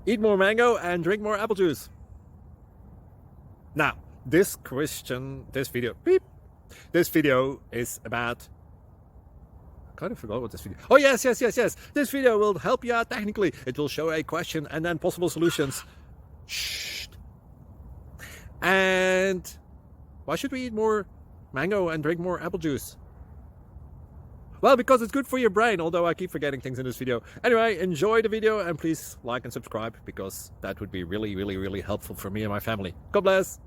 Eat more mango and drink more apple juice. Now, this video is about, I kind of forgot what this video. Oh, yes. This video will help you out technically. It will show a question and then possible solutions. Shh. And why should we eat more mango and drink more apple juice? Well, because it's good for your brain, although I keep forgetting things in this video. Anyway, enjoy the video and please like and subscribe, because that would be really helpful for me and my family. God bless.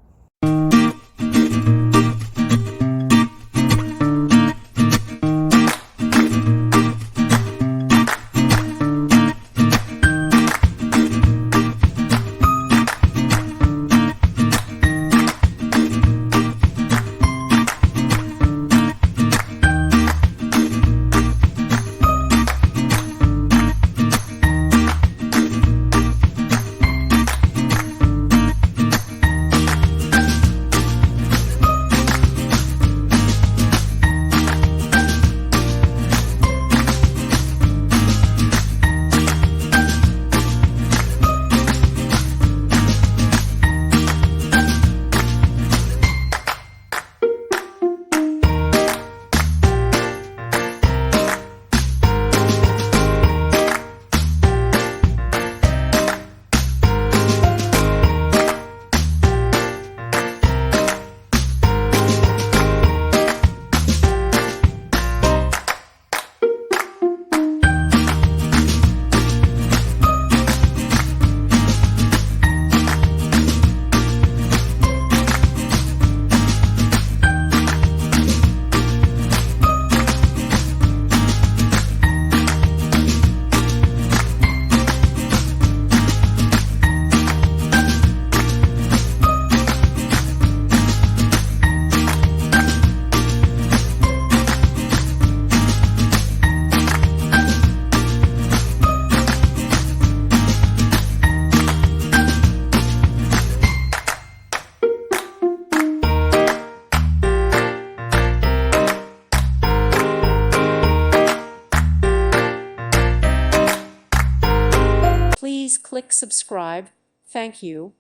Please click subscribe. Thank you.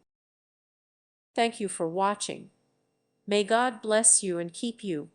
Thank you for watching. May God bless you and keep you.